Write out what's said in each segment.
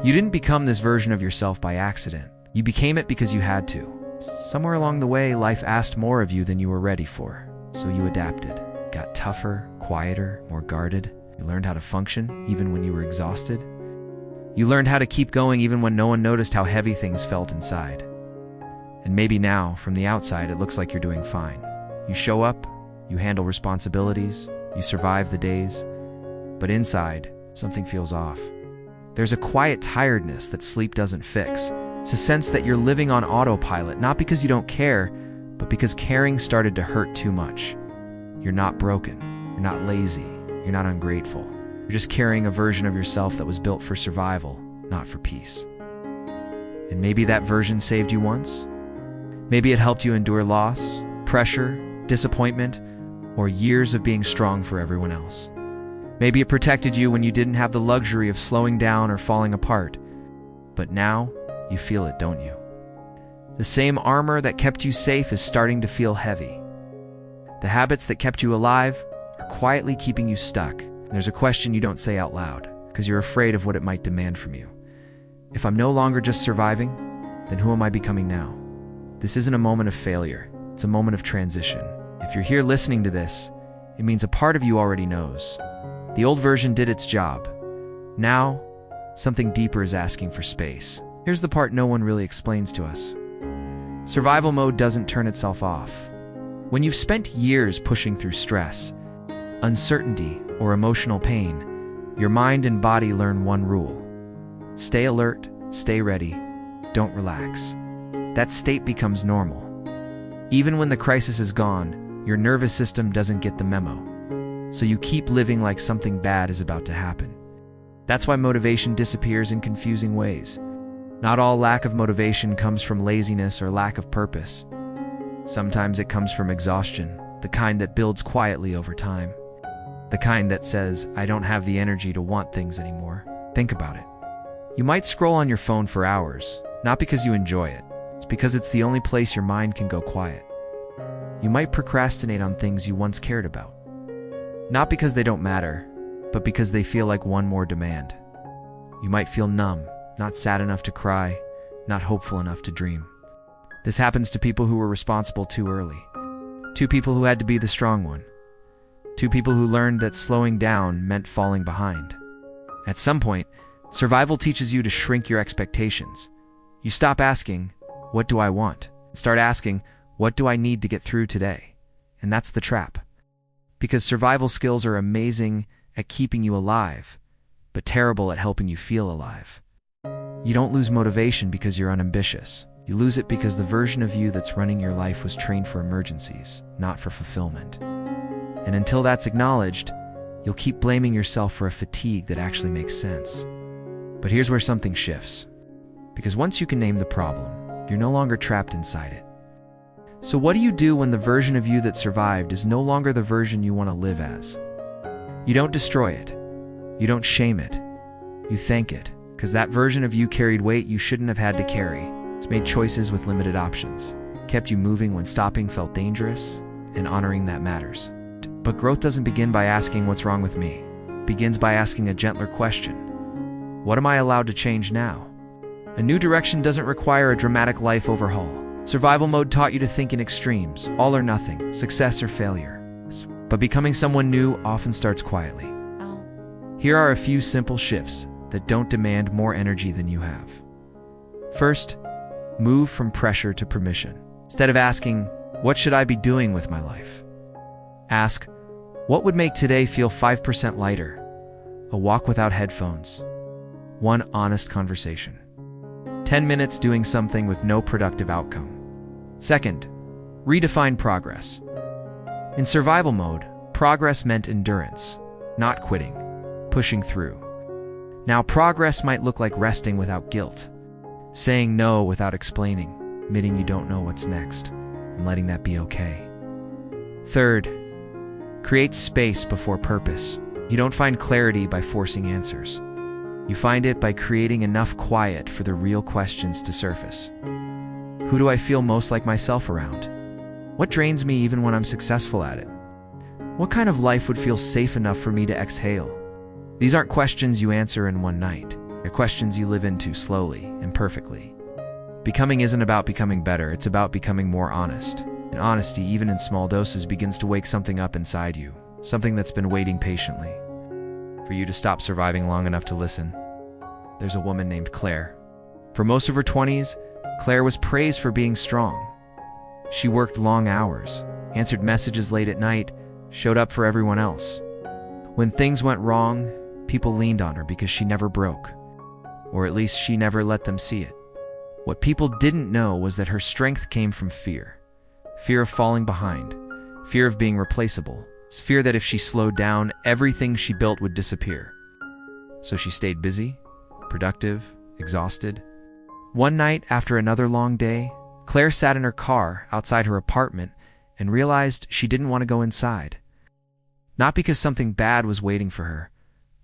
You didn't become this version of yourself by accident. You became it because you had to. Somewhere along the way, life asked more of you than you were ready for. So you adapted, got tougher, quieter, more guarded. You learned how to function even when you were exhausted. You learned how to keep going even when no one noticed how heavy things felt inside. And maybe now, from the outside, it looks like you're doing fine. You show up, you handle responsibilities, you survive the days, but inside, something feels off. There's a quiet tiredness that sleep doesn't fix. It's a sense that you're living on autopilot, not because you don't care, but because caring started to hurt too much. You're not broken, you're not lazy, you're not ungrateful. You're just carrying a version of yourself that was built for survival, not for peace. And maybe that version saved you once. Maybe it helped you endure loss, pressure, disappointment, or years of being strong for everyone else. Maybe it protected you when you didn't have the luxury of slowing down or falling apart. But now, you feel it, don't you? The same armor that kept you safe is starting to feel heavy. The habits that kept you alive are quietly keeping you stuck. There's a question you don't say out loud, because you're afraid of what it might demand from you. If I'm no longer just surviving, then who am I becoming now? This isn't a moment of failure, it's a moment of transition. If you're here listening to this, it means a part of you already knows. The old version did its job. Now, something deeper is asking for space. Here's the part no one really explains to us. Survival mode doesn't turn itself off. When you've spent years pushing through stress, uncertainty, or emotional pain, your mind and body learn one rule. Stay alert, stay ready, don't relax. That state becomes normal. Even when the crisis is gone, your nervous system doesn't get the memo. So you keep living like something bad is about to happen. That's why motivation disappears in confusing ways. Not all lack of motivation comes from laziness or lack of purpose. Sometimes it comes from exhaustion, the kind that builds quietly over time. The kind that says, I don't have the energy to want things anymore. Think about it. You might scroll on your phone for hours, not because you enjoy it. It's because it's the only place your mind can go quiet. You might procrastinate on things you once cared about. Not because they don't matter, but because they feel like one more demand. You might feel numb, not sad enough to cry, not hopeful enough to dream. This happens to people who were responsible too early. Two people who had to be the strong one. Two people who learned that slowing down meant falling behind. At some point, survival teaches you to shrink your expectations. You stop asking, what do I want? And start asking, what do I need to get through today? And that's the trap. Because survival skills are amazing at keeping you alive, but terrible at helping you feel alive. You don't lose motivation because you're unambitious. You lose it because the version of you that's running your life was trained for emergencies, not for fulfillment. And until that's acknowledged, you'll keep blaming yourself for a fatigue that actually makes sense. But here's where something shifts. Because once you can name the problem, you're no longer trapped inside it. So what do you do when the version of you that survived is no longer the version you want to live as? You don't destroy it. You don't shame it. You thank it, because that version of you carried weight you shouldn't have had to carry. It's made choices with limited options, kept you moving when stopping felt dangerous, and honoring that matters. But growth doesn't begin by asking what's wrong with me. It begins by asking a gentler question. What am I allowed to change now? A new direction doesn't require a dramatic life overhaul. Survival mode taught you to think in extremes, all or nothing, success or failure. But becoming someone new often starts quietly. Here are a few simple shifts that don't demand more energy than you have. First, move from pressure to permission. Instead of asking, what should I be doing with my life? Ask, what would make today feel 5% lighter? A walk without headphones. One honest conversation. 10 minutes doing something with no productive outcome. Second, redefine progress. In survival mode, progress meant endurance, not quitting, pushing through. Now, progress might look like resting without guilt, saying no without explaining, admitting you don't know what's next, and letting that be okay. Third, create space before purpose. You don't find clarity by forcing answers. You find it by creating enough quiet for the real questions to surface. Who do I feel most like myself around? What drains me even when I'm successful at it? What kind of life would feel safe enough for me to exhale? These aren't questions you answer in one night. They're questions you live into slowly, imperfectly. Becoming isn't about becoming better, it's about becoming more honest. And honesty, even in small doses, begins to wake something up inside you, something that's been waiting patiently for you to stop surviving long enough to listen. There's a woman named Claire. For most of her 20s, Claire was praised for being strong. She worked long hours, answered messages late at night, showed up for everyone else. When things went wrong, people leaned on her because she never broke, or at least she never let them see it. What people didn't know was that her strength came from fear. Fear of falling behind, fear of being replaceable, fear that if she slowed down, everything she built would disappear. So she stayed busy, productive, exhausted. One night, after another long day, Claire sat in her car outside her apartment and realized she didn't want to go inside. Not because something bad was waiting for her,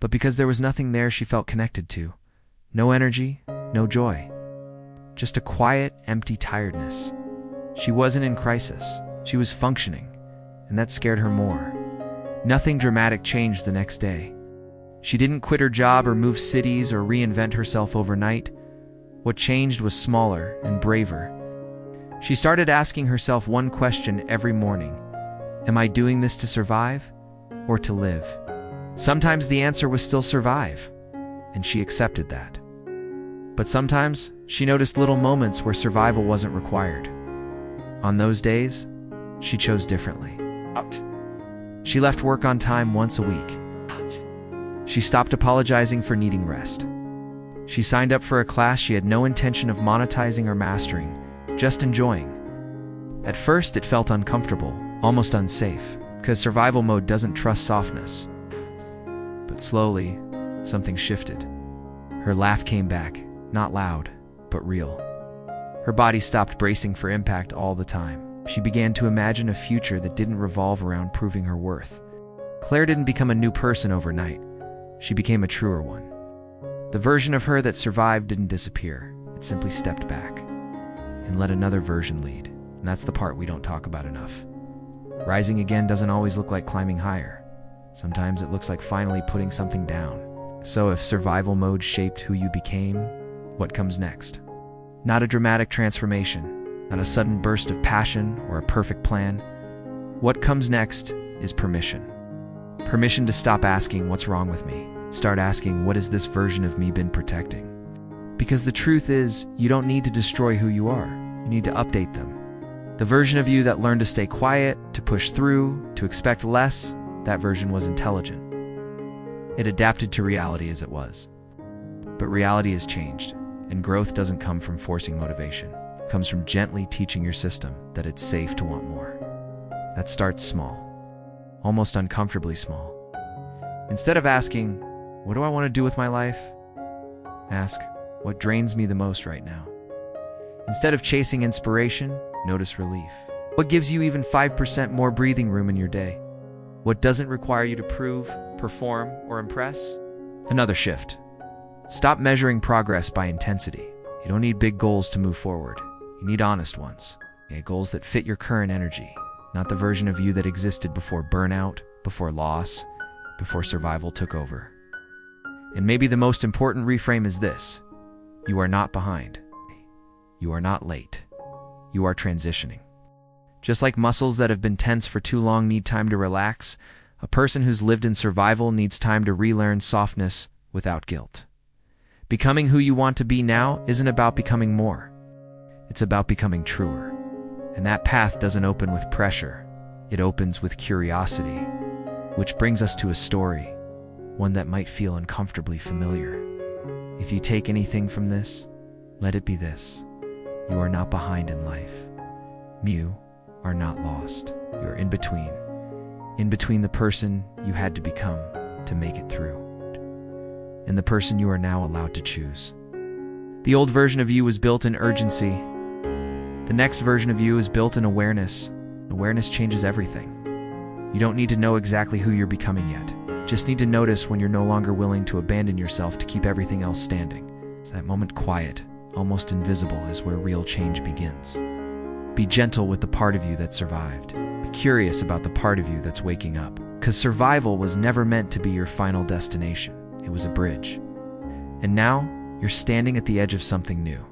but because there was nothing there she felt connected to. No energy, no joy. Just a quiet, empty tiredness. She wasn't in crisis. She was functioning, and that scared her more. Nothing dramatic changed the next day. She didn't quit her job or move cities or reinvent herself overnight. What changed was smaller and braver. She started asking herself one question every morning. Am I doing this to survive or to live? Sometimes the answer was still survive, and she accepted that. But sometimes she noticed little moments where survival wasn't required. On those days, she chose differently. She left work on time once a week. She stopped apologizing for needing rest. She signed up for a class she had no intention of monetizing or mastering, just enjoying. At first, it felt uncomfortable, almost unsafe, because survival mode doesn't trust softness. But slowly, something shifted. Her laugh came back, not loud, but real. Her body stopped bracing for impact all the time. She began to imagine a future that didn't revolve around proving her worth. Claire didn't become a new person overnight. She became a truer one. The version of her that survived didn't disappear. It simply stepped back and let another version lead. And that's the part we don't talk about enough. Rising again doesn't always look like climbing higher. Sometimes it looks like finally putting something down. So if survival mode shaped who you became, what comes next? Not a dramatic transformation, not a sudden burst of passion or a perfect plan. What comes next is permission. Permission to stop asking, what's wrong with me? Start asking, what has this version of me been protecting? Because the truth is, you don't need to destroy who you are. You need to update them. The version of you that learned to stay quiet, to push through, to expect less, that version was intelligent. It adapted to reality as it was. But reality has changed, and growth doesn't come from forcing motivation. It comes from gently teaching your system that it's safe to want more. That starts small, almost uncomfortably small. Instead of asking, what do I want to do with my life? Ask, what drains me the most right now? Instead of chasing inspiration, notice relief. What gives you even 5% more breathing room in your day? What doesn't require you to prove, perform, or impress? Another shift. Stop measuring progress by intensity. You don't need big goals to move forward. You need honest ones. Goals that fit your current energy, not the version of you that existed before burnout, before loss, before survival took over. And maybe the most important reframe is this. You are not behind. You are not late. You are transitioning. Just like muscles that have been tense for too long need time to relax, a person who's lived in survival needs time to relearn softness without guilt. Becoming who you want to be now isn't about becoming more. It's about becoming truer. And that path doesn't open with pressure. It opens with curiosity. Which brings us to a story, one that might feel uncomfortably familiar. If you take anything from this, let it be this. You are not behind in life. You are not lost. You're in between the person you had to become to make it through, and the person you are now allowed to choose. The old version of you was built in urgency. The next version of you is built in awareness. Awareness changes everything. You don't need to know exactly who you're becoming yet. Just need to notice when you're no longer willing to abandon yourself to keep everything else standing. It's that moment quiet, almost invisible, is where real change begins. Be gentle with the part of you that survived. Be curious about the part of you that's waking up. Because survival was never meant to be your final destination. It was a bridge. And now, you're standing at the edge of something new.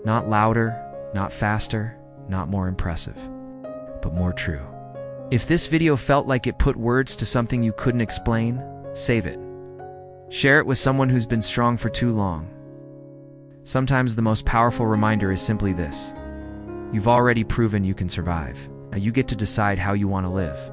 Not louder, not faster, not more impressive, but more true. If this video felt like it put words to something you couldn't explain, save it. Share it with someone who's been strong for too long. Sometimes the most powerful reminder is simply this: you've already proven you can survive. Now you get to decide how you want to live.